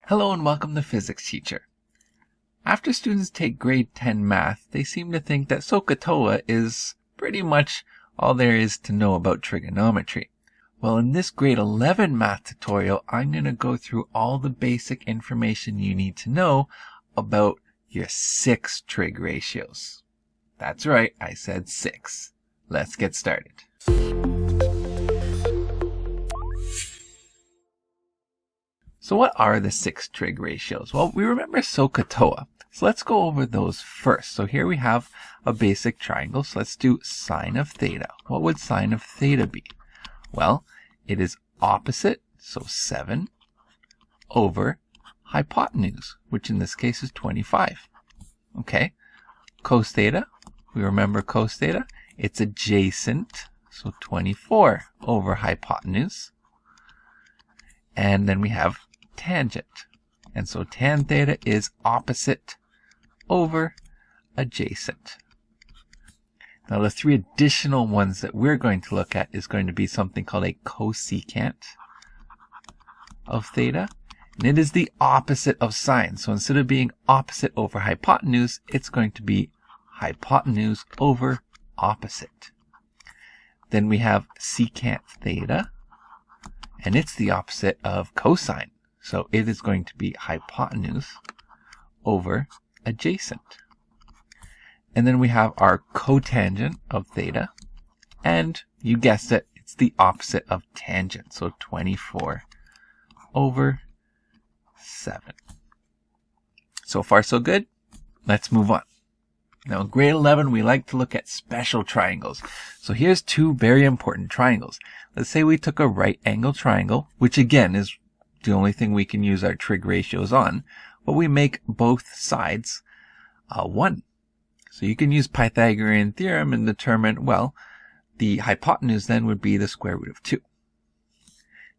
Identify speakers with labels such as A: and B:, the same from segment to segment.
A: Hello and welcome to Physics Teacher. After students take grade 10 math, they seem to think that SOHCAHTOA is pretty much all there is to know about trigonometry. Well, in this grade 11 math tutorial, I'm going to go through all the basic information you need to know about your 6 trig ratios. That's right, I said 6. Let's get started. So what are the 6 trig ratios? Well, we remember SOHCAHTOA. So let's go over those first. So here we have a basic triangle. So let's do sine of theta. What would sine of theta be? Well, it is opposite, so 7, over hypotenuse, which in this case is 25. Okay. Cos theta, we remember cos theta. It's adjacent, so 24 over hypotenuse. And then we have tangent. And so tan theta is opposite over adjacent. Now the 3 additional ones that we're going to look at is going to be something called a cosecant of theta. And it is the opposite of sine. So instead of being opposite over hypotenuse, it's going to be hypotenuse over opposite. Then we have secant theta. And it's the opposite of cosine. So it is going to be hypotenuse over adjacent. And then we have our cotangent of theta. And you guessed it, it's the opposite of tangent. So 24 over 7. So far so good. Let's move on. Now in grade 11, we like to look at special triangles. So here's 2 very important triangles. Let's say we took a right angle triangle, which again is the only thing we can use our trig ratios on, but we make both sides 1. So you can use Pythagorean theorem and determine, well, the hypotenuse then would be the square root of 2.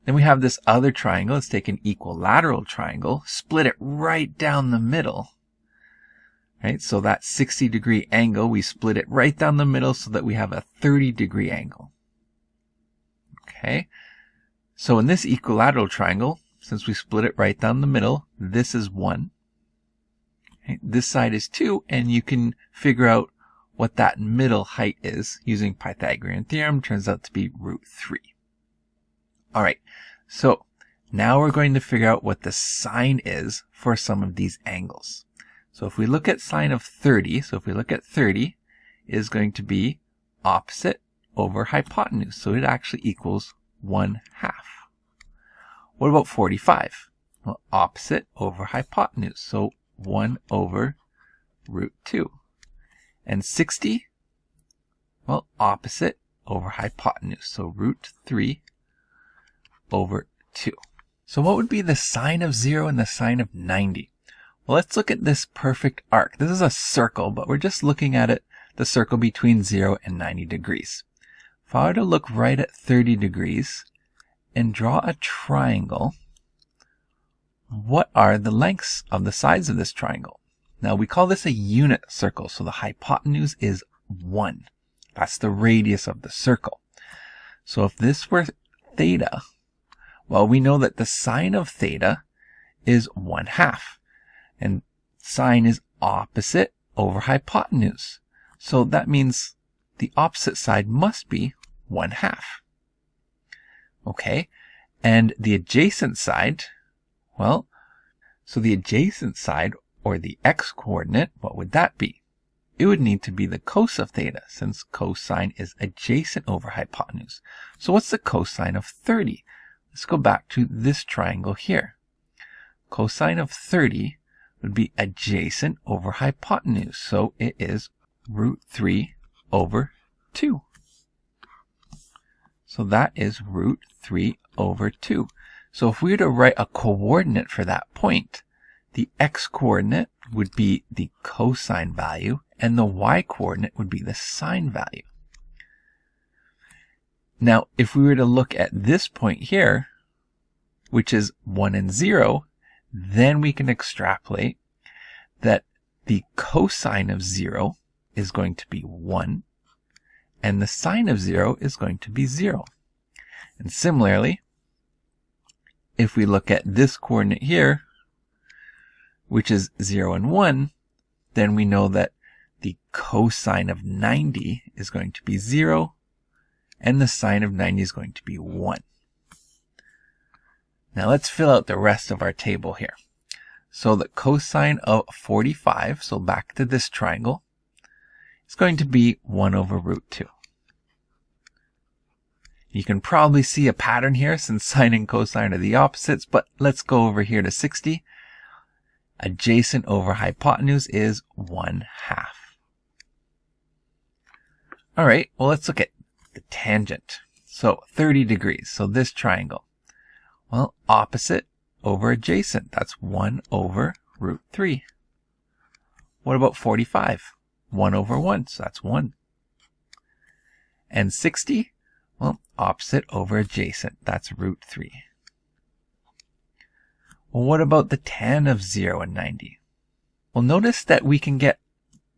A: Then we have this other triangle. Let's take an equilateral triangle, split it right down the middle. Right, so that 60-degree angle, we split it right down the middle so that we have a 30-degree angle. Okay, so in this equilateral triangle, since we split it right down the middle, this is 1. Okay, this side is 2, and you can figure out what that middle height is using Pythagorean theorem. Turns out to be root 3. All right, so now we're going to figure out what the sine is for some of these angles. So if we look at sine of 30, so if we look at 30, it is going to be opposite over hypotenuse. So it actually equals 1/2. What about 45? Well, opposite over hypotenuse. So 1 over root 2. And 60? Well, opposite over hypotenuse. So root 3 over 2. So what would be the sine of 0 and the sine of 90? Well, let's look at this perfect arc. This is a circle, but we're just looking at it, the circle between 0 and 90 degrees. If I were to look right at 30 degrees and draw a triangle, what are the lengths of the sides of this triangle? Now, we call this a unit circle, so the hypotenuse is 1. That's the radius of the circle. So if this were theta, well, we know that the sine of theta is 1/2. And sine is opposite over hypotenuse. So that means the opposite side must be 1/2. Okay, and the adjacent side, well, so the adjacent side, or the x-coordinate, what would that be? It would need to be the cos of theta, since cosine is adjacent over hypotenuse. So what's the cosine of 30? Let's go back to this triangle here. Cosine of 30 would be adjacent over hypotenuse. So it is root 3 over 2. So that is root 3 over 2. So if we were to write a coordinate for that point, the x-coordinate would be the cosine value, and the y-coordinate would be the sine value. Now, if we were to look at this point here, which is 1 and 0, then we can extrapolate that the cosine of 0 is going to be 1, and the sine of 0 is going to be 0. And similarly, if we look at this coordinate here, which is 0 and 1, then we know that the cosine of 90 is going to be 0, and the sine of 90 is going to be 1. Now let's fill out the rest of our table here. So the cosine of 45, so back to this triangle, is going to be 1 over root 2. You can probably see a pattern here since sine and cosine are the opposites, but let's go over here to 60. Adjacent over hypotenuse is 1/2. All right, well, let's look at the tangent. So 30 degrees, so this triangle. Well, opposite over adjacent, that's 1 over root 3. What about 45? 1 over 1, so that's 1. And 60? Well, opposite over adjacent, that's root 3. Well, what about the tan of 0 and 90? Well, notice that we can get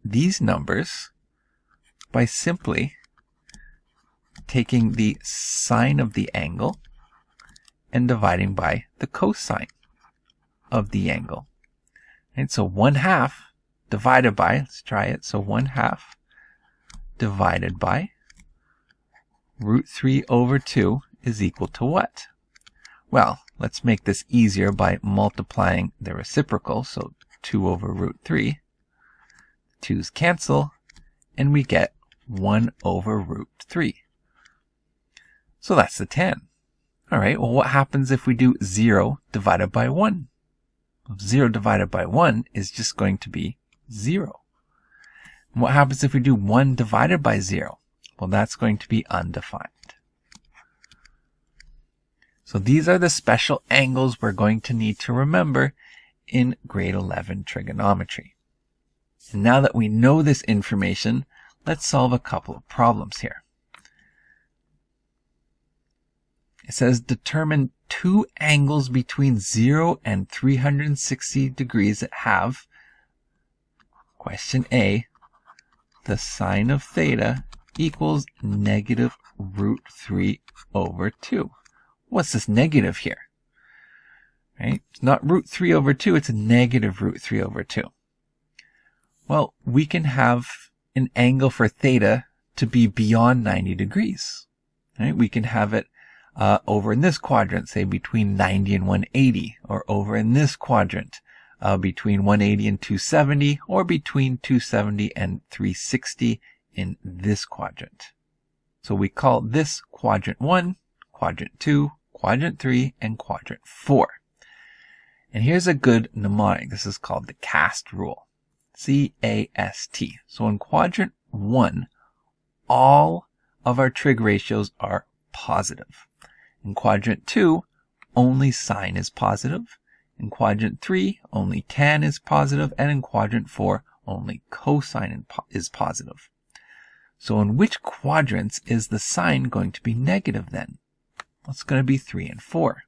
A: these numbers by simply taking the sine of the angle and dividing by the cosine of the angle. And so 1/2 divided by, let's try it, so 1/2 divided by root 3 over 2 is equal to what? Well, let's make this easier by multiplying the reciprocal, so 2 over root 3. 2's cancel, and we get 1 over root 3. So that's the tan. All right, well, what happens if we do 0 divided by 1? 0 divided by 1 is just going to be 0. And what happens if we do 1 divided by 0? Well, that's going to be undefined. So these are the special angles we're going to need to remember in grade 11 trigonometry. And now that we know this information, let's solve a couple of problems here. It says determine two angles between 0 and 360 degrees that have, question A, the sine of theta equals negative root 3 over 2. What's this negative here? Right? It's not root 3 over 2, it's a negative root 3 over 2. Well, we can have an angle for theta to be beyond 90 degrees. Right? We can have it over in this quadrant, say between 90 and 180, or over in this quadrant between 180 and 270, or between 270 and 360 in this quadrant. So we call this quadrant 1, quadrant 2, quadrant 3, and quadrant 4. And here's a good mnemonic. This is called the CAST rule. C-A-S-T. So in quadrant 1, all of our trig ratios are positive. In quadrant 2, only sine is positive. In quadrant 3, only tan is positive. And in quadrant 4, only cosine is positive. So in which quadrants is the sine going to be negative then? Well, it's going to be 3 and 4.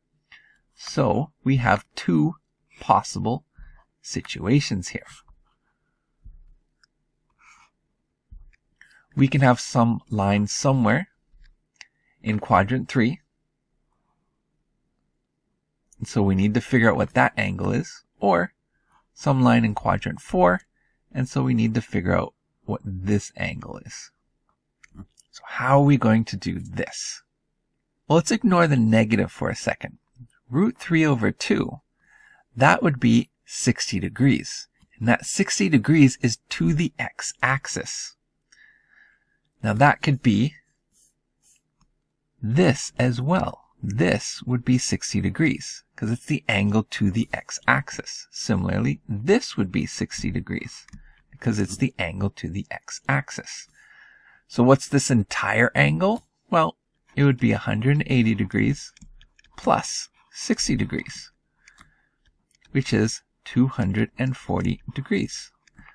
A: So we have two possible situations here. We can have some line somewhere in quadrant 3. And so we need to figure out what that angle is. Or some line in quadrant 4. And so we need to figure out what this angle is. So how are we going to do this? Well, let's ignore the negative for a second. Root 3 over 2, that would be 60 degrees. And that 60 degrees is to the x-axis. Now that could be this as well. This would be 60 degrees because it's the angle to the x-axis. Similarly, this would be 60 degrees because it's the angle to the x-axis. So what's this entire angle? Well, it would be 180 degrees plus 60 degrees, which is 240 degrees.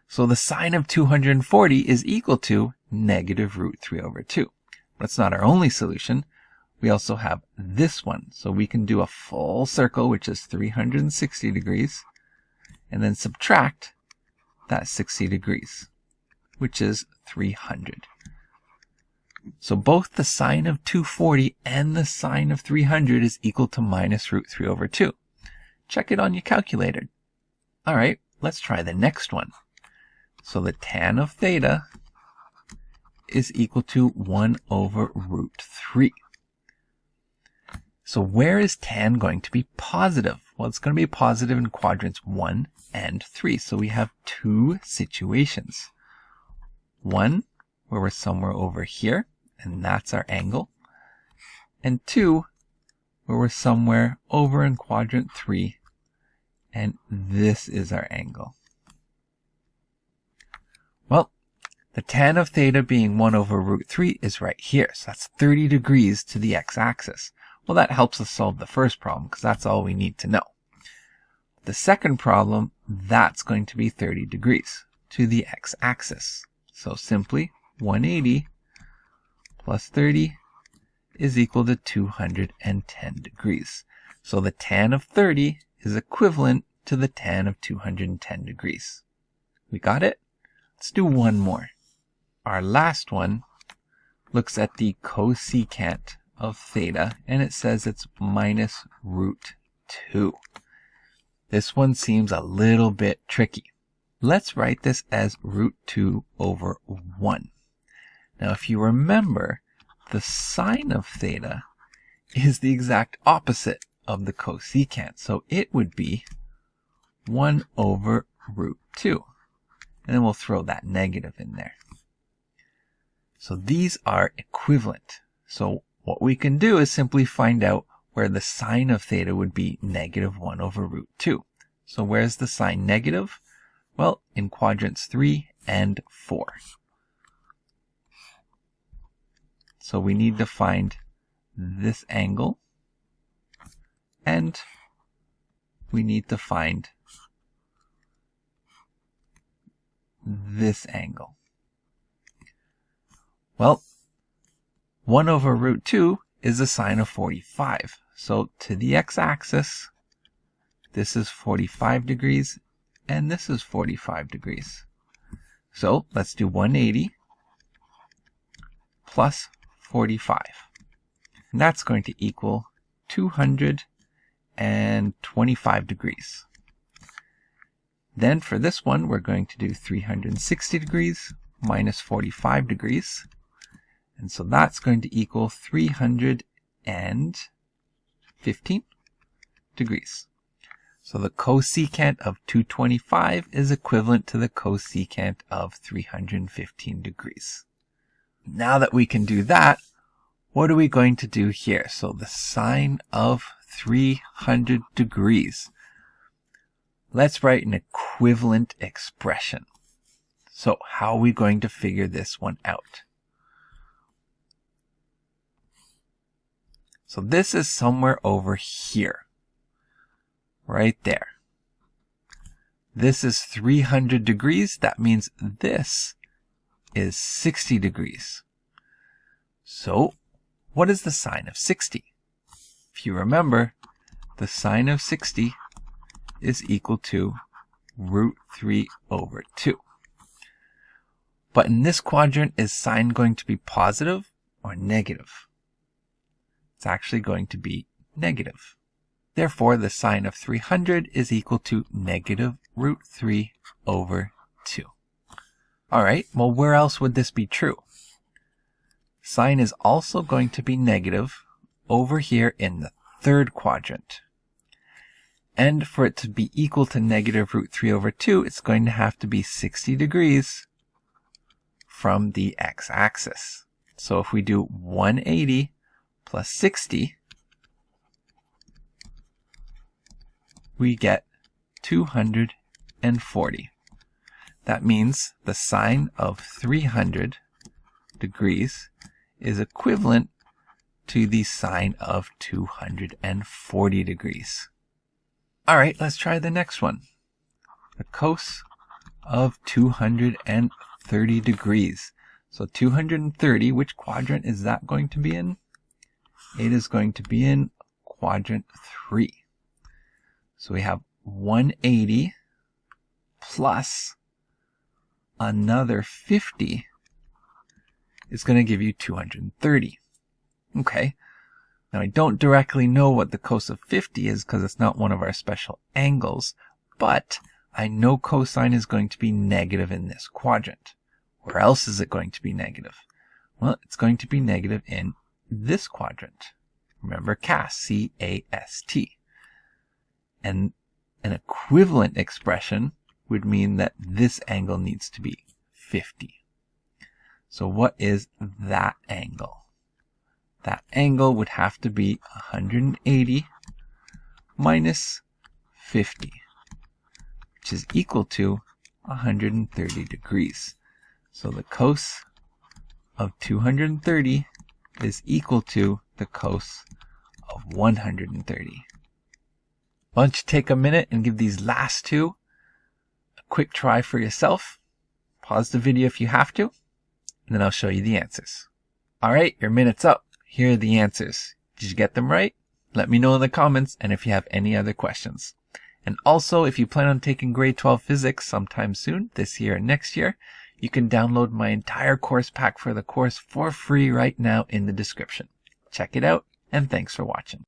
A: So the sine of 240 is equal to negative root 3 over 2. But it's not our only solution. We also have this one. So we can do a full circle, which is 360 degrees, and then subtract that 60 degrees, which is 300. So both the sine of 240 and the sine of 300 is equal to minus root 3 over 2. Check it on your calculator. All right, let's try the next one. So the tan of theta is equal to 1 over root 3. So where is tan going to be positive? Well, it's going to be positive in quadrants 1 and 3. So we have two situations. One, where we're somewhere over here, and that's our angle. And two, where we're somewhere over in quadrant 3, and this is our angle. Well, the tan of theta being 1 over root 3 is right here. So that's 30 degrees to the x-axis. Well, that helps us solve the first problem because that's all we need to know. The second problem, that's going to be 30 degrees to the x-axis. So simply 180 plus 30 is equal to 210 degrees. So the tan of 30 is equivalent to the tan of 210 degrees. We got it? Let's do one more. Our last one looks at the cosecant of theta, and it says it's minus root 2. This one seems a little bit tricky. Let's write this as root 2 over 1. Now, if you remember, the sine of theta is the exact opposite of the cosecant, so it would be 1 over root 2. And then we'll throw that negative in there. So these are equivalent. So what we can do is simply find out where the sine of theta would be negative 1 over root 2. So where's the sine negative? Well, in quadrants 3 and 4. So we need to find this angle, and we need to find this angle. Well, 1 over root 2 is the sine of 45. So to the x-axis, this is 45 degrees, and this is 45 degrees. So let's do 180 plus 45. And that's going to equal 225 degrees. Then for this one, we're going to do 360 degrees minus 45 degrees. And so that's going to equal 315 degrees. So the cosecant of 225 is equivalent to the cosecant of 315 degrees. Now that we can do that, what are we going to do here? So the sine of 300 degrees. Let's write an equivalent expression. So how are we going to figure this one out? So this is somewhere over here. Right there. This is 300 degrees. That means this is 60 degrees. So what is the sine of 60? If you remember, the sine of 60 is equal to root 3 over 2. But in this quadrant, is sine going to be positive or negative? It's actually going to be negative. Therefore, the sine of 300 is equal to negative root 3 over 2. All right, well, where else would this be true? Sine is also going to be negative over here in the third quadrant. And for it to be equal to negative root 3 over 2, it's going to have to be 60 degrees from the x-axis. So if we do 180 plus 60, we get 240. That means the sine of 300 degrees is equivalent to the sine of 240 degrees. All right, let's try the next one. The cos of 230 degrees. So 230, which quadrant is that going to be in? It is going to be in quadrant 3. So we have 180 plus another 50 is going to give you 230. Okay. Now I don't directly know what the cos of 50 is because it's not one of our special angles, but I know cosine is going to be negative in this quadrant. Where else is it going to be negative? Well, it's going to be negative in this quadrant. Remember CAST, C-A-S-T. And an equivalent expression would mean that this angle needs to be 50. So what is that angle? That angle would have to be 180 minus 50, which is equal to 130 degrees. So the cos of 230 is equal to the cos of 130. Why don't you take a minute and give these last two a quick try for yourself. Pause the video if you have to, and then I'll show you the answers. Alright, your minute's up. Here are the answers. Did you get them right? Let me know in the comments, and if you have any other questions. And also, if you plan on taking grade 12 physics sometime soon, this year and next year, you can download my entire course pack for the course for free right now in the description. Check it out, and thanks for watching.